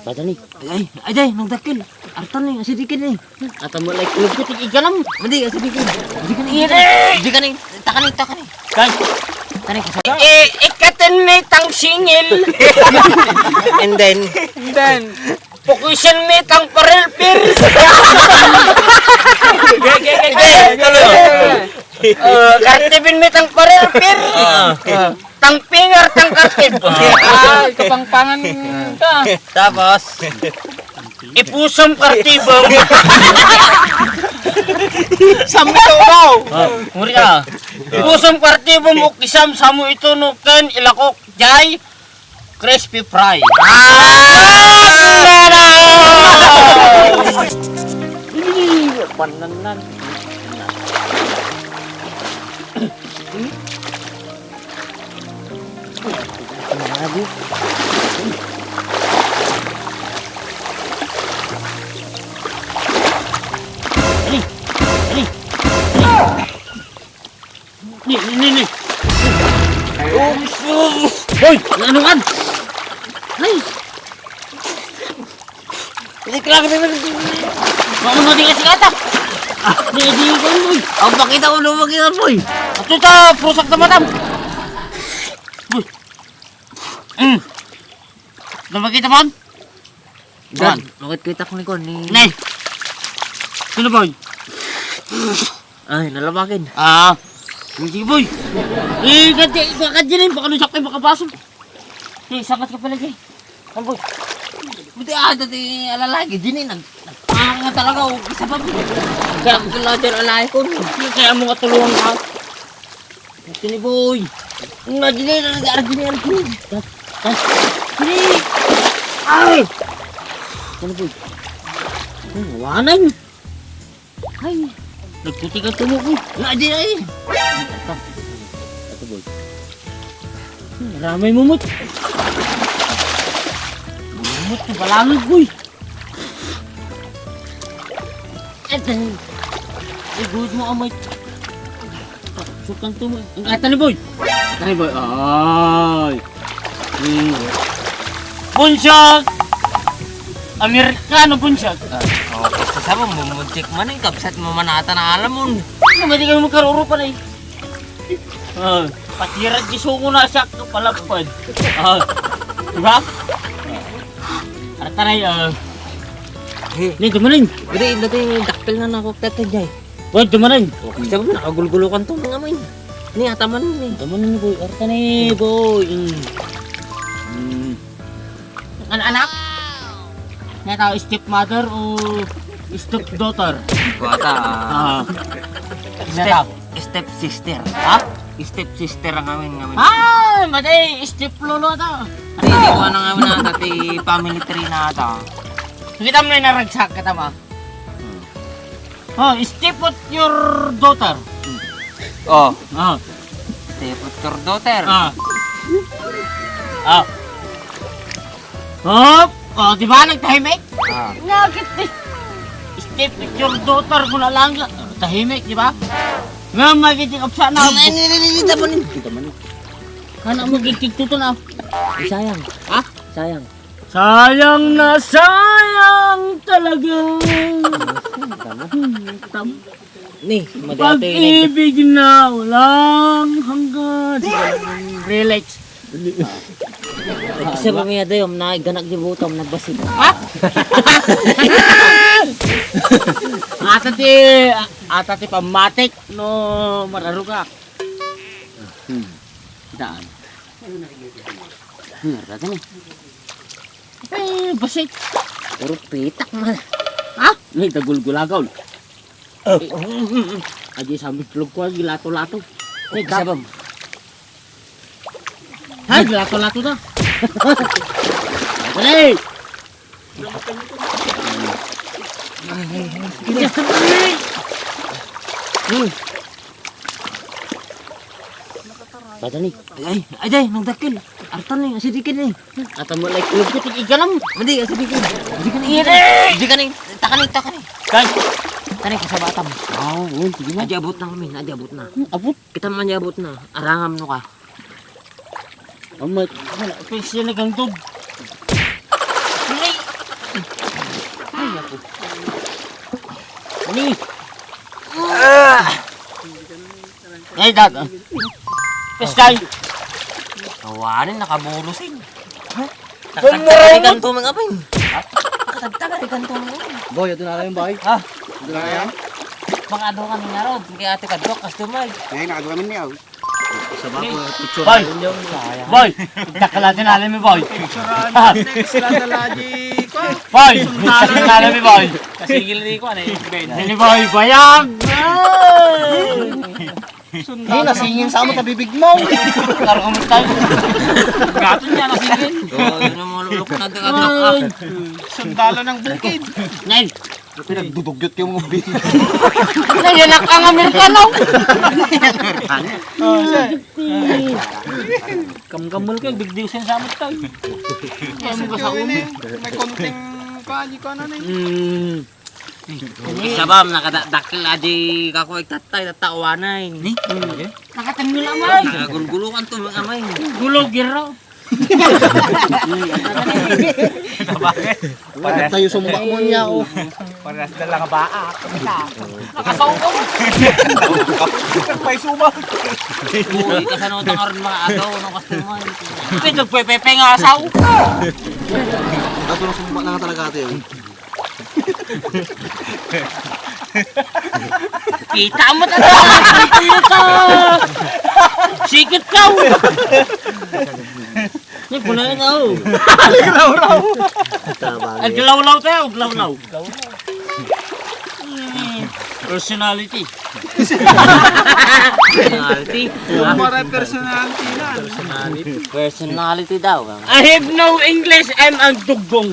Bata ni. Ay day, nagdakil. Artan ni, asidikin ni. Ata mo like club ko tig igalam. Madi asidikin. Asidikin ni. Asidikin ni. Takani. Kay. Tani ka. Ikatin may tang singil. And then Pukusan may tang parelpir. Kartibin may tang parelpir. Tang pingar, tang kartib. Ay, kapangpangan ka. tapos Ipusam kartibong. Sambi umaw. muri ka. Ipusam kartibong mo kisam samo ito nuken ilakok jay crispy fry. Pananan. Lagi. Ni. Hoy, ano kan? Ay. Ini kelak ni. Mauna di kasi kata. Di ko boy. Ang pakita ko no makita boy. Ato ta prusak na madam. Namakita mo? Dan, bakit kita ko ni kon ni. Nay. Sino boy? Ay, nalabakin. Hindi boy. Ganti rin. Baka nusak tayo makapasok. Sangat ka pala dyan. Ang boy. Buti dati alalagi din eh. Nga talaga. Isa pa boy. Kaya ako kalader alay ko. Kaya mo katulungan ka. Sini boy. Nadili na nag-argini. Sini. Ay. Sini boy. Wanan. Ay. Nagputi ka tumo boy. Nadili ay. Ito boy. Ramay mumut. Mumut na balangag boy. Ito. Good mo amay. Sukan tumo. Ang ata ni boy. Ay boy. Ay. Bunsag. Amerikano bunsag. Okay, sama mo muntik man eh. Kapsat mo manata na alam mo. Ano ba di kayo magkarurupan ay? Patirat di suko na siya palagpad. Diba? Artaray, ni dumanin. Gede, dati dakpil na nakok tatay jay. Boy, dumanin. Okay, sabi mo nakagulgulukan to mga main. Ni ataman ni. Dumanin boy, artanay boy. Anak? Nga tao, stepmother o stepdaughter? Bata. Step. Step sister. Ha? Step sister ang amin. Matay, step lolo ta. Hindi ko na nga na dati family tree na ata. Kita mo na naragsak ka tama. Step with your daughter. Oh, Ah. step with your daughter. Hop! Di ba nagtahimik? Ah. Ngakit eh. Step with your daughter ko na lang. Tahimik, di ba? Nga magiting upsa na. Kita mo ni. Kana magiting tuto na. Sayang. Ha? Sayang. Sayang na sayang talaga. Ni, madati Pag-ibig na walang hanggan. Relax. Isa pa miya dayo na ganak di butom nagbasid. Ha? Atati pamatik no mararugak. Daan. Rata ni. Basit. Puro pitak man. Ha? May tagulgulagaw. Aji sambil plug ko gilato-lato. Isa pa. Ha, gilato-lato na. Dali. Bata ni. Ay day, nagdakil. Artan ni, asidikin ni. Ata mo like club ko tig igalam. Madi, asidikin. Asidikin ni. Asidikin ni. Takani. Kay, Tani ka sa batam. sige na. Adi abot na kami, adi abot na. Abot. Kita man abot na. Arangam no ka. Amat. Pwede na kang tub. Ni. Ay, dad. Pestay. Awanin, nakabulosin. Nakatagtagalikan to mga apin. Nakatagtagalikan to mga apin. Boy, ito na lang yung bahay. Ha? Ito na yan. Mga ado kami na ron. Kaya ate kadok, customer. Ngayon, nakagawa kami niya. Sa bako, picture Boy. natin yung sayang. Boy, takalatin natin mi boy. Next lang na lagi ko. Boy, takalatin natin mi boy. Kasigil rin ko, ano yung Ben. Ini boy, bayag. Hey, nasingin sa mo tabibig mo. Karo kami tayo. Gato niya, nasigil. Oo, yun ang mga lulok na kadok. Sundalo ng bukid. Nay, Pinagdudugyot yung ubi. nayanak ang Amerikano. Kamkamul ka, big deal siya sa amin tayo. May konting pali ko na eh. Sabam, nakadakil aji kako iktatay, tatawanay. Ni? Nakatanggol amay. Nagulgulukan to mga amay. Gulo giro. Bakit tayo sumba mo niya oh. Paras na lang baa. Nakasaw ko. May sumba. Uy, kasano itong aron mga agaw, anong customer. Pinagpepepe nga asaw. Dato na sumba na nga talaga ate yun. Kita mo talaga. Kita ka. Sikit ka. Ni punain ako. Ang galaw-law tayo, galaw-law. Personality. Personality. Para personality na. Personality daw. I have no English, I'm ang duggong.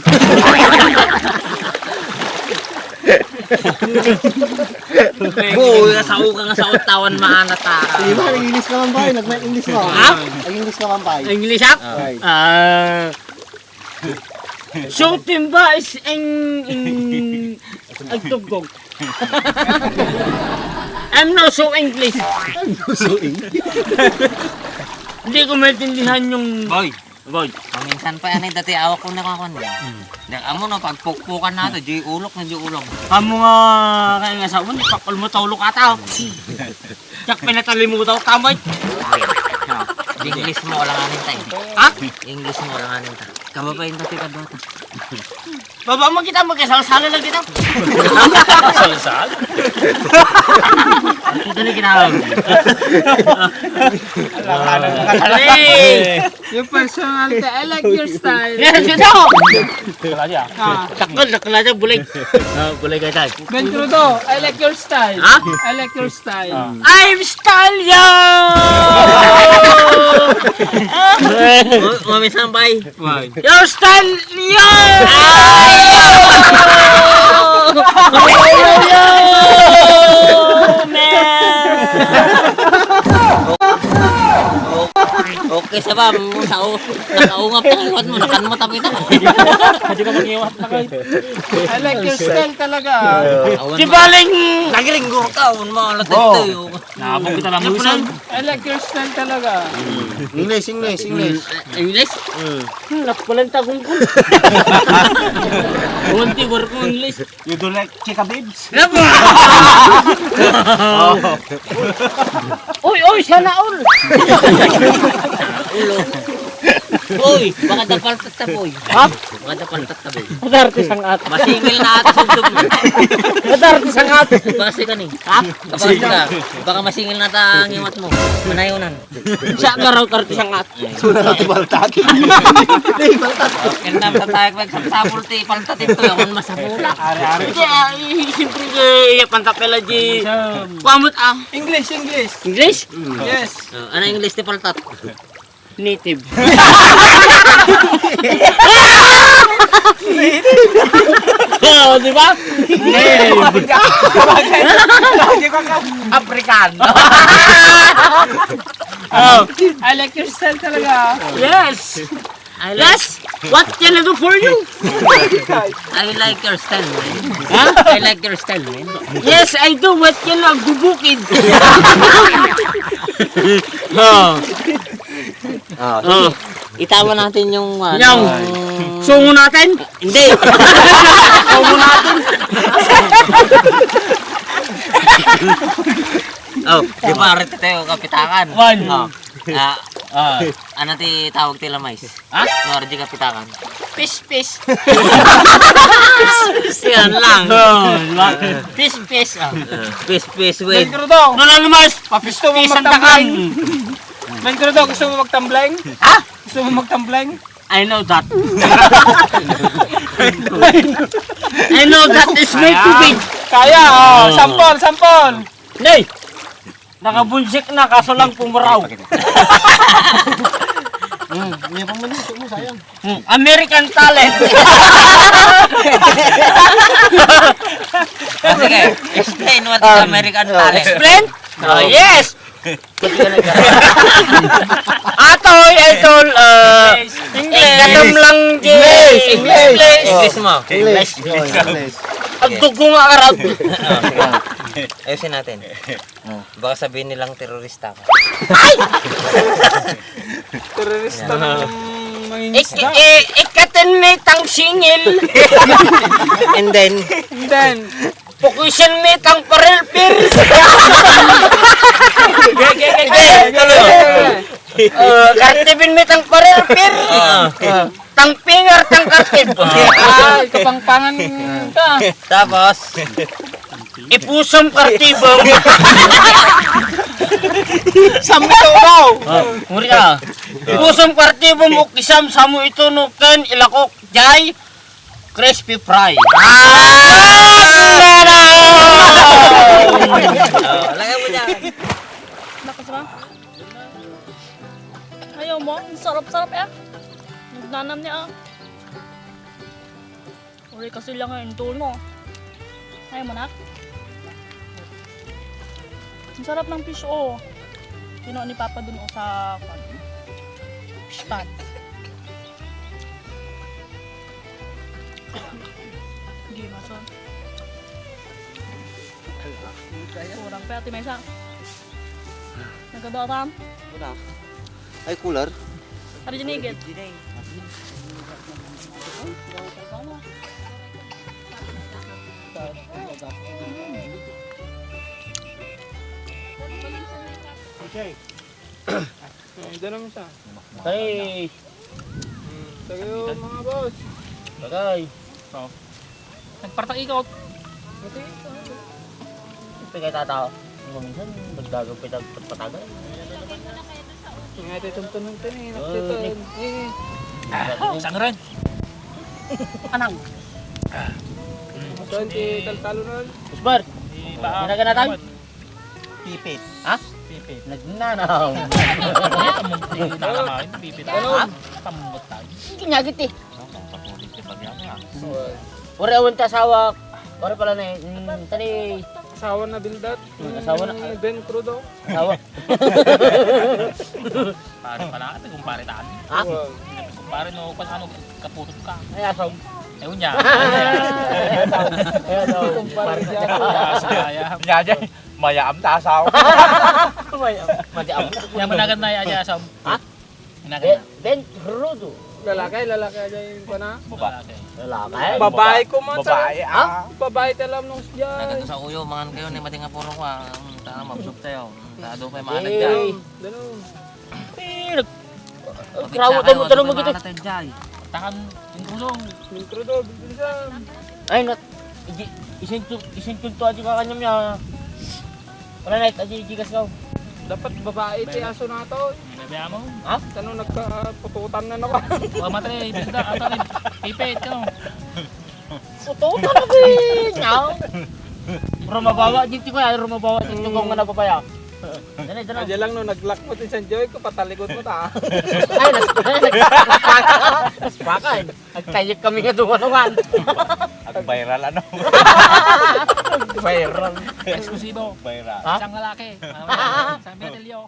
Uy, kasao ka nga sa utawan maanata. Sige ba, nag-English ka man ba? Nag-English ka. Ha? Nag-English ka man ba? English up? Right. Shooting ba is ang duggong. I'm not so English. Hindi ko maintindihan yung... Boy, paminsan pa yan dati awak ko nakakon. Amo no pagpukpukan nato, di ulok na di ulok. Kamu nga kaya nga sa uwan, ipakul mo tawlo ka tao. Tsak pinatali mo daw kamay. English mo lang anin tayo. Ha? English mo lang anin tayo. Kamo pa yung dati kadota. Baba mo kita, magkasal-sala lang kita. Sal-sal? Ito na ginawag. Hey! Yung personality, I like your style. Yes, ito! Kalaja. Takal, bulig. Bulig ka tayo. Ben Crudo, I like your style. Ha? I like your style. I'm stallion! Mamisan bay. Your stallion! Okay sa ba? Nakaungap na iwat mo. Nakan mo tapit ako. Hindi ka mag-iwat na kayo. I like your style talaga. Di baling... Nagiringgo ka. Awan mo. Alat ito. Nakapong kita lang mo I like your style talaga. English. English? Napalang tagong ko. Unti work mo English. You don't like chika babes? Uy, sana all. Ulo. Uy, baka dapaltat ta boy. Ha? Baka dapaltat ta boy. Adarte sang at. Masingil na ata sundog mo. Adarte sang at. Basi ka ni. Ha? Kapag ka, baka masingil na ta ang iwat mo. Manayonan. Siya ka raw karte sang at. Suna ka tubaltat. Kaya sa tayo magsapul ti paltat ito. Yaman masapula. Hindi, siyempre iya pantapela di. Pamot ah. English. English? Yes. Ano English ti paltat? Native. Oh, di ba? Native. African. Oh, I like your style talaga. yes. Yes. What can I do for you? I like your style, man. Huh? I like your style, man. Yes, I do. What can I do? Bukid. Oh. Oh. Itama natin yung Yung sungo natin? Hindi. Sungo natin. Oh, di ba rin tayo kapitakan? One. Oh. Ah. Ano ti tawag ti lamay? Ha? Ano di kapitakan? Pis. Yan lang. Pis. Pis, wait. Krudo, Nanamas. gusto mo Pisan magtambling? takan. Men Krudo, gusto mo magtambling? Ha? Gusto mo magtambling? I know that. I know that is my tubig. Kaya, sample. Nay! Nakabunsik na kaso lang pumaraw. May pamanisok mo, sayang. American talent. Sige, explain what is American talent. Explain? Oh, yes. Atoy, idol, katam lang di English mo. English. Ang dugo nga karab. Ayusin natin. Baka sabihin nilang terorista ka. Terorista ng mangingisda. Ikatin may tang singil. And then, And then, Pukusin may tang parelpir. Kartibin may tang parelpir. Tang pingar, tang kartib. kapangpangan ka. tapos, Ipusam kartibang. Samito daw. Muri ka. Ipusam kartibang mo kisam samu ito nuken ilakok jay crispy fry. lagay mo dyan. Lakas ba? Ayaw mo? Ang sarap-sarap eh. Nagnanam niya ah. Uri kasi lang ang intul mo. Ayaw mo na? Ang sarap ng fish oh. Kinuha ni Papa dun oh sa fish pan. Hindi mason. Kurang pa ati may isa. Nagkadootan? Ay, cooler. Ada jenigit. Okay. Diyan naman siya. Hey, Tayo mga boss. bagay. Nagpartak ikaw. Ito kay tataw. Minsan magdagaw pa patagal. Nga ito itong tunong ito eh. Oh, Sang rin. Anang. So, hindi taltalo na. Usbar. Ginaga na tayo. Pipit. Ha? Nagnanaw. Kinyagit eh. Ore awan ta sawak. Ore pala na eh. Tani Asawa na bildat. Asawa na. Ben Crudo. sawa. Pare pala ka, kumpare tayo. Ha? Kumpare no, kung ano, kaputot ka. Ay asaw. Ewan niya. Ay asaw. Kumpare siya. Saya. Nyaja, mayam ta sao? Madiam. Yang menagan na aja sam. Ha? Menagan na. Ben Rudo. Lalaki aja yung pana. Lalaki. Lalaki. Babae ko man sa. Babae ah. Babae talam nung siya. Naganda sa uyo, mangan kayo ni Matinga Puro ko. Tama, mabsub tayo. Tado pa yung mga Eh. nagdaan. Ganun. Krawo to mo tanong mo gitu. Takan yung kulong. Ben Crudo, bilbil siya. Ay not. Isin to aja ka kanyam ya. Wala na aja jigas kau. Dapat babae ti aso na to. Nabaya mo. Tanong nagkapututan na naman. Wala matay, binda, ata rin. Pipit, yun. Puto na bin. Nyaw. Rumabawa dito ko ya, rumabawa dito ko nga napapaya. Dali. Aja lang no naglak mo ti San Joy ko patalikod mo ta. Ay, naspakan. Nagtayik kami nga dumanungan. At viral ano? Viral. Eksklusibo. Viral. Ha? Isang lalaki. Isang betelyo.